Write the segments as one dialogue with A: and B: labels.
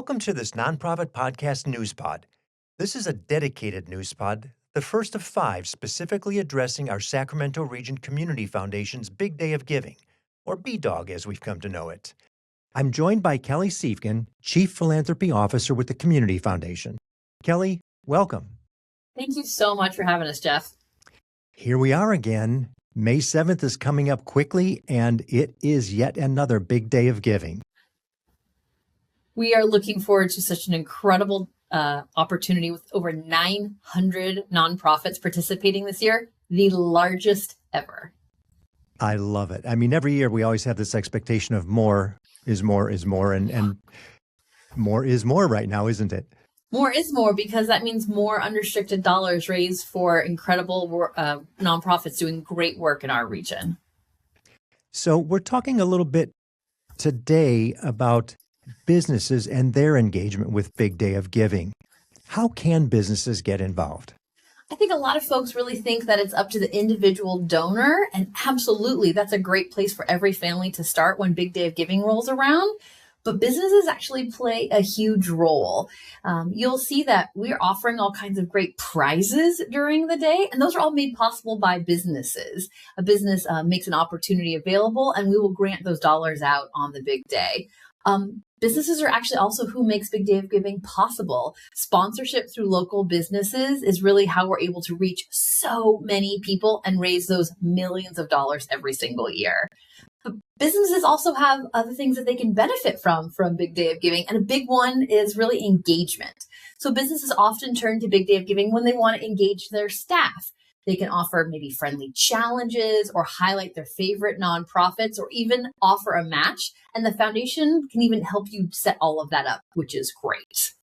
A: Welcome to this nonprofit podcast NewsPod. This is a dedicated NewsPod, the first of 5 specifically addressing our Sacramento Region Community Foundation's Big Day of Giving, or BDOG as we've come to know it. I'm joined by Kelly Siefkin, Chief Philanthropy Officer with the Community Foundation. Kelly, welcome.
B: Thank you so much for having us, Jeff.
A: Here we are again. May 7th is coming up quickly, and it is yet another big day of giving.
B: We are looking forward to such an incredible opportunity with over 900 nonprofits participating this year, the largest ever.
A: I love it. I mean, every year we always have this expectation of more is more is more, and more is more right now, isn't it?
B: More is more, because that means more unrestricted dollars raised for incredible nonprofits doing great work in our region.
A: So we're talking a little bit today about businesses and their engagement with Big Day of Giving. How can businesses get involved?
B: I think a lot of folks really think that it's up to the individual donor, and absolutely, that's a great place for every family to start when Big Day of Giving rolls around. But businesses actually play a huge role. You'll see that we're offering all kinds of great prizes during the day, and those are all made possible by businesses. A business makes an opportunity available, and we will grant those dollars out on the big day. Businesses are actually also who makes Big Day of Giving possible. Sponsorship through local businesses is really how we're able to reach so many people and raise those millions of dollars every single year. But businesses also have other things that they can benefit from Big Day of Giving, and a big one is really engagement. So businesses often turn to Big Day of Giving when they want to engage their staff. They can offer maybe friendly challenges or highlight their favorite nonprofits or even offer a match. And the foundation can even help you set all of that up, which is great.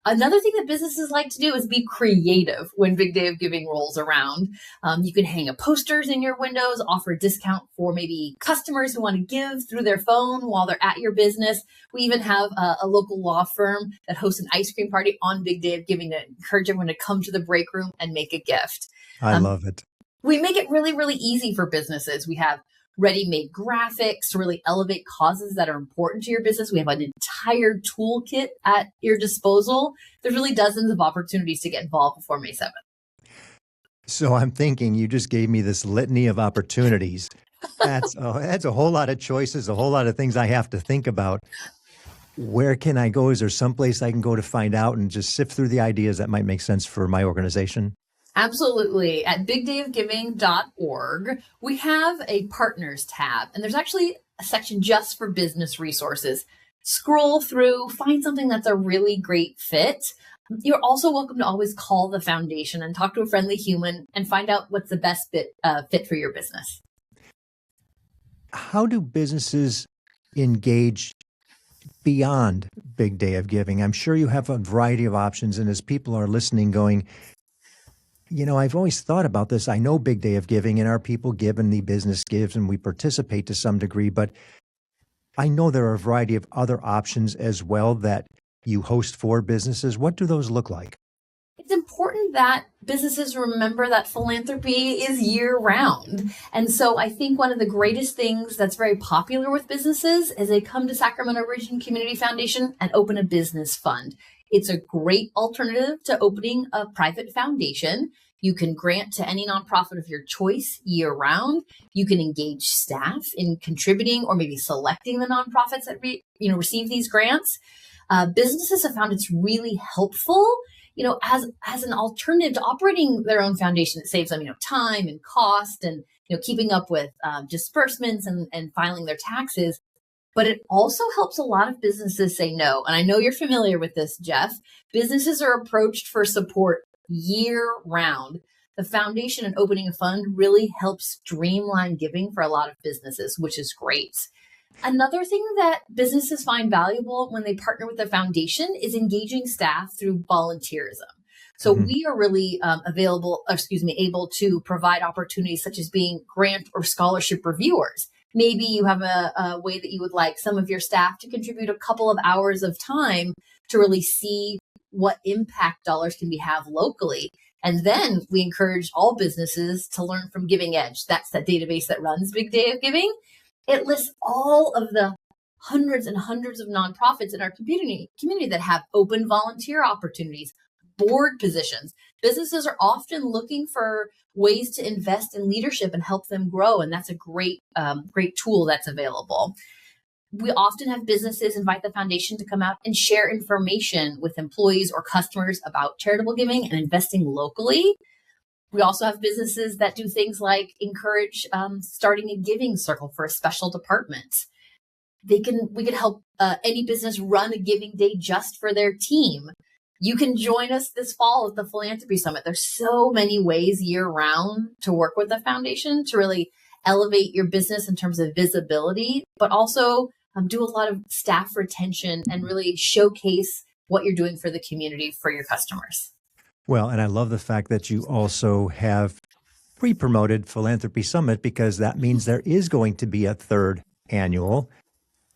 B: Another thing that businesses like to do is be creative when Big Day of Giving rolls around. You can hang up posters in your windows, offer a discount for maybe customers who want to give through their phone while they're at your business. We even have a local law firm that hosts an ice cream party on Big Day of Giving to encourage everyone to come to the break room and make a gift.
A: I love it.
B: We make it really, really easy for businesses. We have ready-made graphics to really elevate causes that are important to your business. We have an entire toolkit at your disposal. There's really dozens of opportunities to get involved before May 7th.
A: So I'm thinking you just gave me this litany of opportunities. That's a whole lot of choices, a whole lot of things I have to think about. Where can I go? Is there someplace I can go to find out and just sift through the ideas that might make sense for my organization?
B: Absolutely. At bigdayofgiving.org, we have a partners tab, and there's actually a section just for business resources. Scroll through, find something that's a really great fit. You're also welcome to always call the foundation and talk to a friendly human and find out what's the best fit for your business.
A: How do businesses engage beyond Big Day of Giving? I'm sure you have a variety of options, and as people are listening going, you know, I've always thought about this. I know Big Day of Giving and our people give and the business gives and we participate to some degree, but I know there are a variety of other options as well that you host for businesses. What do those look like?
B: It's important that businesses remember that philanthropy is year round. And so I think one of the greatest things that's very popular with businesses is they come to Sacramento Region Community Foundation and open a business fund. It's a great alternative to opening a private foundation. You can grant to any nonprofit of your choice year round. You can engage staff in contributing or maybe selecting the nonprofits that receive these grants. Businesses have found it's really helpful, as an alternative to operating their own foundation. It saves them, time and cost and, keeping up with disbursements and filing their taxes. But it also helps a lot of businesses say no. And I know you're familiar with this, Jeff. Businesses are approached for support year round. The foundation and opening a fund really helps streamline giving for a lot of businesses, which is great. Another thing that businesses find valuable when they partner with the foundation is engaging staff through volunteerism. So we are really able to provide opportunities such as being grant or scholarship reviewers. Maybe you have a way that you would like some of your staff to contribute a couple of hours of time to really see what impact dollars can we have locally. And then we encourage all businesses to learn from Giving Edge. That's that database that runs Big Day of Giving. It lists all of the hundreds and hundreds of nonprofits in our community that have open volunteer opportunities, board positions. Businesses are often looking for ways to invest in leadership and help them grow. And that's a great tool that's available. We often have businesses invite the foundation to come out and share information with employees or customers about charitable giving and investing locally. We also have businesses that do things like encourage starting a giving circle for a special department. We could help any business run a giving day just for their team. You can join us this fall at the Philanthropy Summit. There's so many ways year round to work with the foundation to really elevate your business in terms of visibility, but also do a lot of staff retention and really showcase what you're doing for the community, for your customers.
A: Well, and I love the fact that you also have pre-promoted Philanthropy Summit, because that means there is going to be a third annual,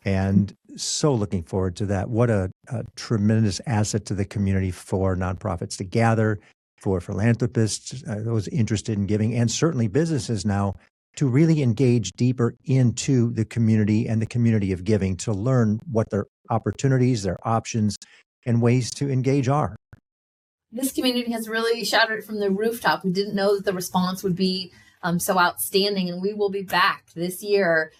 A: and so looking forward to that. What a tremendous asset to the community for nonprofits to gather, for philanthropists, those interested in giving, and certainly businesses now to really engage deeper into the community and the community of giving, to learn what their opportunities, their options, and ways to engage are.
B: This community has really shouted it from the rooftop. We didn't know that the response would be so outstanding, and we will be back this year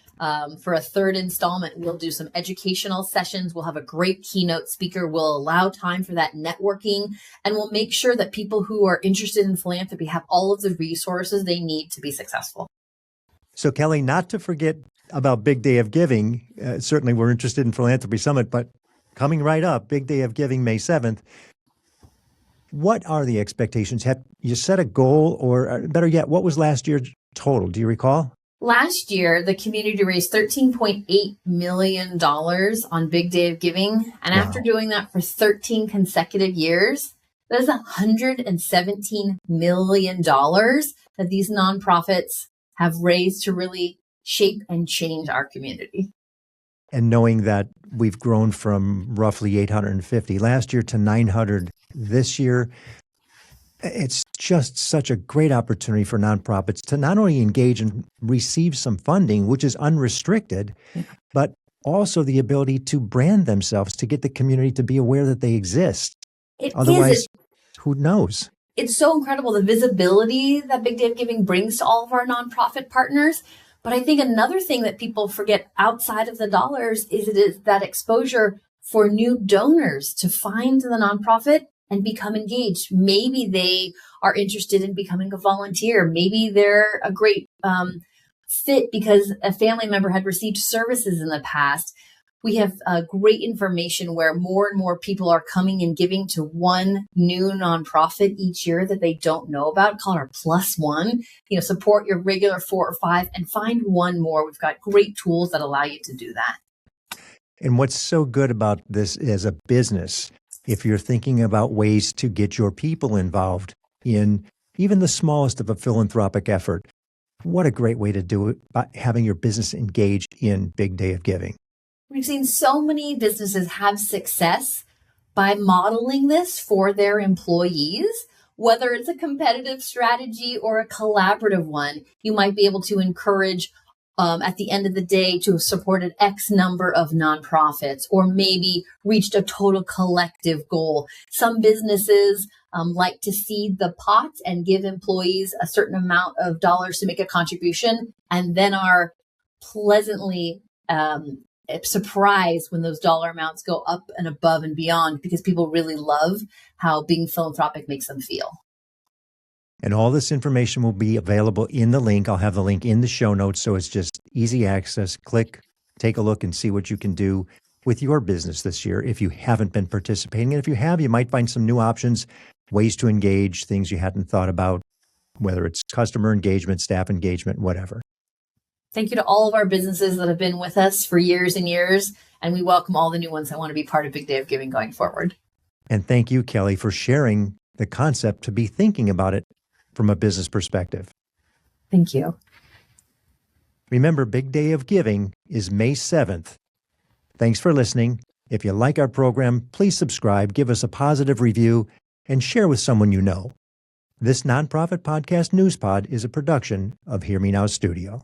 B: for a third installment. We'll do some educational sessions. We'll have a great keynote speaker. We'll allow time for that networking, and we'll make sure that people who are interested in philanthropy have all of the resources they need to be successful.
A: So, Kelly, not to forget about Big Day of Giving. Certainly we're interested in Philanthropy Summit, but coming right up, Big Day of Giving, May 7th. What are the expectations? Have you set a goal, or better yet, what was last year's total? Do you recall?
B: Last year, the community raised $13.8 million on Big Day of Giving. And
A: Wow.
B: After doing that for 13 consecutive years, that is $117 million that these nonprofits have raised to really shape and change our community.
A: And knowing that we've grown from roughly 850 last year to 900 this year, it's just such a great opportunity for nonprofits to not only engage and receive some funding, which is unrestricted, but also the ability to brand themselves, to get the community to be aware that they exist. Otherwise, who knows?
B: It's so incredible, the visibility that Big Day of Giving brings to all of our nonprofit partners. But I think another thing that people forget outside of the dollars is that exposure for new donors to find the nonprofit and become engaged. Maybe they are interested in becoming a volunteer. Maybe they're a great fit because a family member had received services in the past. We have great information where more and more people are coming and giving to one new nonprofit each year that they don't know about. Call it our plus one. Support your regular 4 or 5 and find one more. We've got great tools that allow you to do that.
A: And what's so good about this as a business, if you're thinking about ways to get your people involved in even the smallest of a philanthropic effort, what a great way to do it by having your business engaged in Big Day of Giving.
B: We've seen so many businesses have success by modeling this for their employees. Whether it's a competitive strategy or a collaborative one, you might be able to encourage at the end of the day to have supported X number of nonprofits, or maybe reached a total collective goal. Some businesses like to seed the pot and give employees a certain amount of dollars to make a contribution, and then are pleasantly surprised when those dollar amounts go up and above and beyond, because people really love how being philanthropic makes them feel.
A: And all this information will be available in the link. I'll have the link in the show notes, so it's just easy access. Click, take a look, and see what you can do with your business this year if you haven't been participating. And if you have, you might find some new options, ways to engage, things you hadn't thought about, whether it's customer engagement, staff engagement, whatever.
B: Thank you to all of our businesses that have been with us for years and years, and we welcome all the new ones that want to be part of Big Day of Giving going forward.
A: And thank you, Kelly, for sharing the concept, to be thinking about it from a business perspective.
B: Thank you.
A: Remember, Big Day of Giving is May 7th. Thanks for listening. If you like our program, please subscribe, give us a positive review, and share with someone you know. This nonprofit podcast NewsPod is a production of Hear Me Now Studio.